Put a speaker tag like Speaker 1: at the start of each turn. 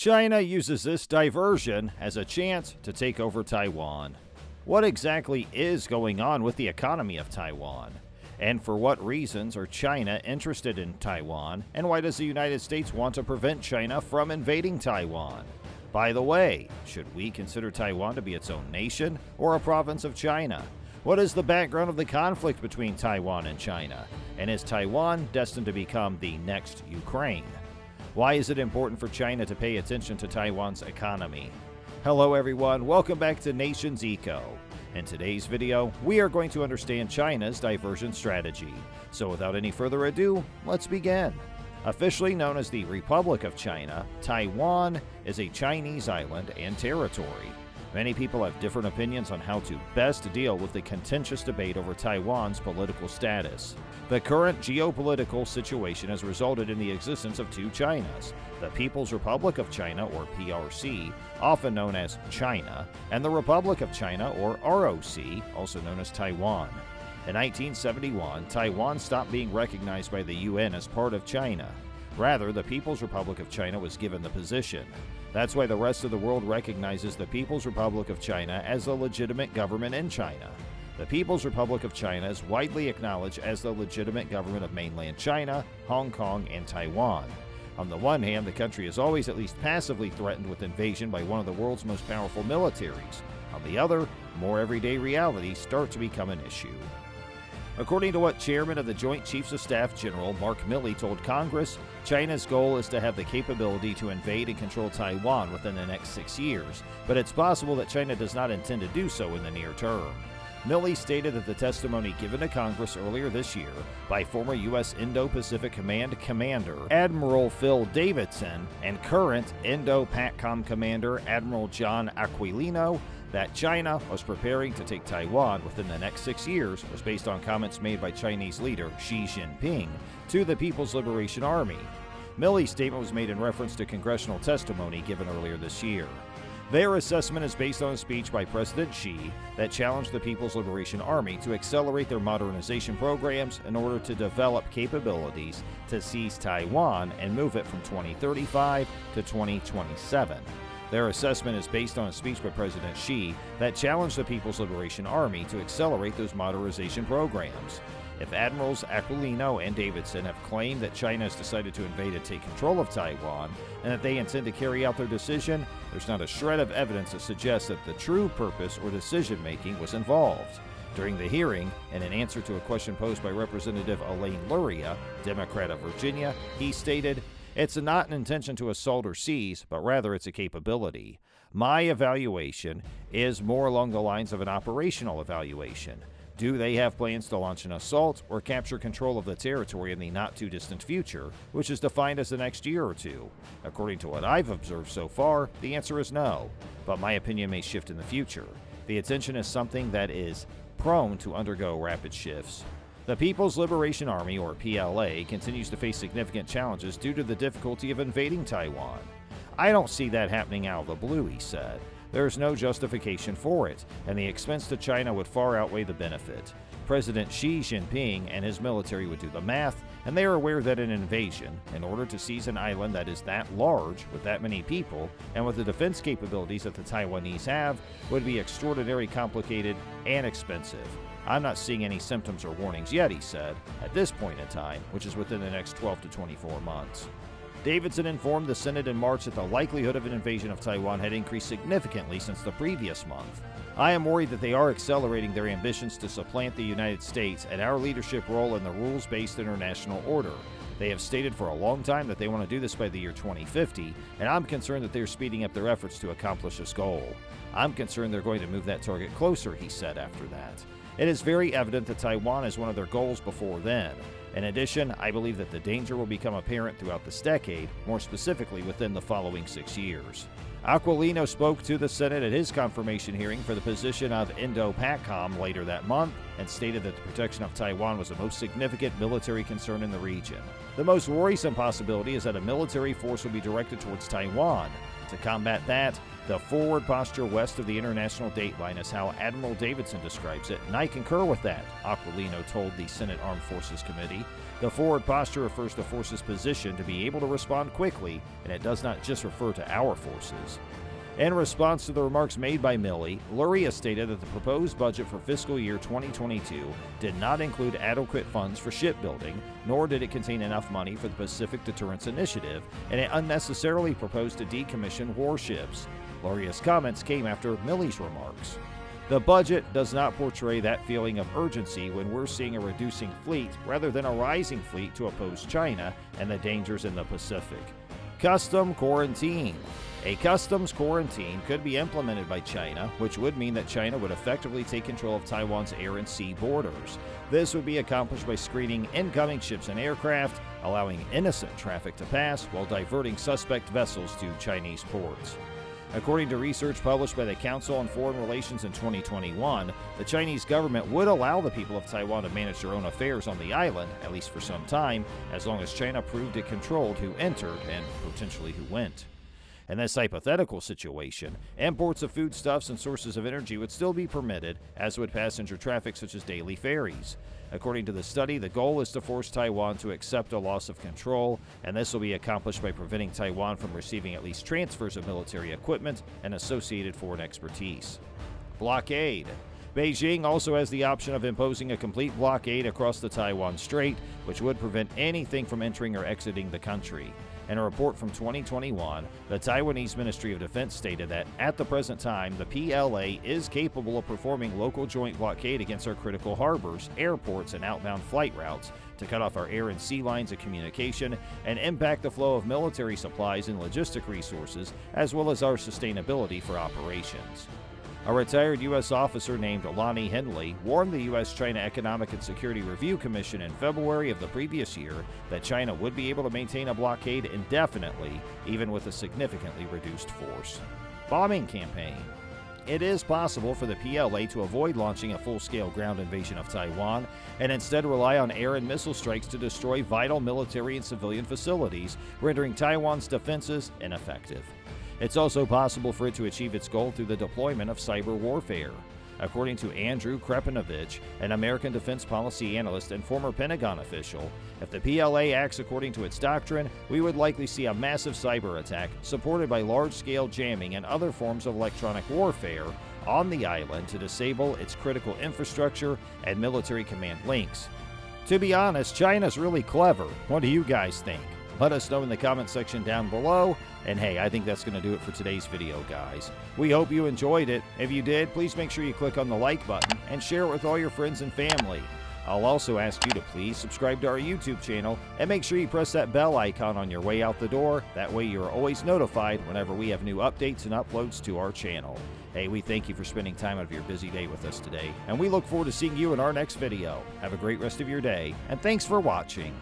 Speaker 1: China uses this diversion as a chance to take over Taiwan. What exactly is going on with the economy of Taiwan? And for what reasons are China interested in Taiwan? And why does the United States want to prevent China from invading Taiwan? By the way, should we consider Taiwan to be its own nation or a province of China? What is the background of the conflict between Taiwan and China? And is Taiwan destined to become the next Ukraine? Why is it important for China to pay attention to Taiwan's economy? Hello everyone, welcome back to Nations Eco. In today's video, we are going to understand China's diversion strategy. So without any further ado, let's begin. Officially known as the Republic of China, Taiwan is a Chinese island and territory. Many people have different opinions on how to best deal with the contentious debate over Taiwan's political status. The current geopolitical situation has resulted in the existence of two Chinas, the People's Republic of China, or PRC, often known as China, and the Republic of China, or ROC, also known as Taiwan. In 1971, Taiwan stopped being recognized by the UN as part of China. Rather, the People's Republic of China was given the position. That's why the rest of the world recognizes the People's Republic of China as a legitimate government in China. The People's Republic of China is widely acknowledged as the legitimate government of mainland China, Hong Kong, and Taiwan. On the one hand, the country is always at least passively threatened with invasion by one of the world's most powerful militaries. On the other, more everyday realities start to become an issue. According to what Chairman of the Joint Chiefs of Staff General Mark Milley told Congress, China's goal is to have the capability to invade and control Taiwan within the next 6 years, but it's possible that China does not intend to do so in the near term. Milley stated that the testimony given to Congress earlier this year by former U.S. Indo-Pacific Command Commander Admiral Phil Davidson and current Indo-PACOM Commander Admiral John Aquilino that China was preparing to take Taiwan within the next 6 years was based on comments made by Chinese leader Xi Jinping to the People's Liberation Army. Milley's statement was made in reference to congressional testimony given earlier this year. Their assessment is based on a speech by President Xi that challenged the People's Liberation Army to accelerate their modernization programs in order to develop capabilities to seize Taiwan and move it from 2035 to 2027. Their assessment is based on a speech by President Xi that challenged the People's Liberation Army to accelerate those modernization programs. If Admirals Aquilino and Davidson have claimed that China has decided to invade and take control of Taiwan, and that they intend to carry out their decision, there's not a shred of evidence that suggests that the true purpose or decision-making was involved. During the hearing, in an answer to a question posed by Representative Elaine Luria, Democrat of Virginia, he stated, "It's not an intention to assault or seize, but rather it's a capability. My evaluation is more along the lines of an operational evaluation. Do they have plans to launch an assault or capture control of the territory in the not-too-distant future, which is defined as the next year or two? According to what I've observed so far, the answer is no, but my opinion may shift in the future. The attention is something that is prone to undergo rapid shifts." The People's Liberation Army, or PLA, continues to face significant challenges due to the difficulty of invading Taiwan. "I don't see that happening out of the blue," he said. "There is no justification for it, and the expense to China would far outweigh the benefit. President Xi Jinping and his military would do the math, and they are aware that an invasion, in order to seize an island that is that large, with that many people, and with the defense capabilities that the Taiwanese have, would be extraordinarily complicated and expensive. I'm not seeing any symptoms or warnings yet," he said, "at this point in time, which is within the next 12 to 24 months. Davidson informed the Senate in March that the likelihood of an invasion of Taiwan had increased significantly since the previous month. "I am worried that they are accelerating their ambitions to supplant the United States and our leadership role in the rules-based international order. They have stated for a long time that they want to do this by the year 2050, and I'm concerned that they're speeding up their efforts to accomplish this goal. I'm concerned they're going to move that target closer," he said after that. "It is very evident that Taiwan is one of their goals before then. In addition, I believe that the danger will become apparent throughout this decade, more specifically within the following 6 years." Aquilino spoke to the Senate at his confirmation hearing for the position of Indo-PACOM later that month and stated that the protection of Taiwan was the most significant military concern in the region. "The most worrisome possibility is that a military force will be directed towards Taiwan. To combat that, The forward posture west of the international date line is how Admiral Davidson describes it, and I concur with that, Aquilino told the Senate Armed Forces Committee. The forward posture refers to forces' position to be able to respond quickly, and it does not just refer to our forces. In response to the remarks made by Milley, Luria stated that the proposed budget for fiscal year 2022 did not include adequate funds for shipbuilding, nor did it contain enough money for the Pacific Deterrence Initiative, and it unnecessarily proposed to decommission warships. Luria's comments came after Milley's remarks. The budget does not portray that feeling of urgency when we're seeing a reducing fleet rather than a rising fleet to oppose China and the dangers in the Pacific. Custom quarantine. A customs quarantine could be implemented by China, which would mean that China would effectively take control of Taiwan's air and sea borders. This would be accomplished by screening incoming ships and aircraft, allowing innocent traffic to pass while diverting suspect vessels to Chinese ports. According to research published by the Council on Foreign Relations in 2021, the Chinese government would allow the people of Taiwan to manage their own affairs on the island, at least for some time, as long as China proved it controlled who entered and potentially who went. In this hypothetical situation, imports of foodstuffs and sources of energy would still be permitted, as would passenger traffic such as daily ferries. According to the study, the goal is to force Taiwan to accept a loss of control, and this will be accomplished by preventing Taiwan from receiving at least transfers of military equipment and associated foreign expertise. Blockade. Beijing also has the option of imposing a complete blockade across the Taiwan Strait, which would prevent anything from entering or exiting the country. In a report from 2021, the Taiwanese Ministry of Defense stated that, at the present time, the PLA is capable of performing local joint blockade against our critical harbors, airports, and outbound flight routes to cut off our air and sea lines of communication and impact the flow of military supplies and logistic resources, as well as our sustainability for operations. A retired U.S. officer named Lonnie Henley warned the U.S.-China Economic and Security Review Commission in February of the previous year that China would be able to maintain a blockade indefinitely, even with a significantly reduced force. Bombing campaign. It is possible for the PLA to avoid launching a full-scale ground invasion of Taiwan and instead rely on air and missile strikes to destroy vital military and civilian facilities, rendering Taiwan's defenses ineffective. It's also possible for it to achieve its goal through the deployment of cyber warfare. According to Andrew Krepinovich, an American defense policy analyst and former Pentagon official, if the PLA acts according to its doctrine, we would likely see a massive cyber attack supported by large-scale jamming and other forms of electronic warfare on the island to disable its critical infrastructure and military command links. To be honest, China's really clever. What do you guys think? Let us know in the comment section down below. And hey, I think that's going to do it for today's video, guys. We hope you enjoyed it. If you did, please make sure you click on the like button and share it with all your friends and family. I'll also ask you to please subscribe to our YouTube channel and make sure you press that bell icon on your way out the door. That way you're always notified whenever we have new updates and uploads to our channel. Hey, we thank you for spending time out of your busy day with us today, and we look forward to seeing you in our next video. Have a great rest of your day, and thanks for watching.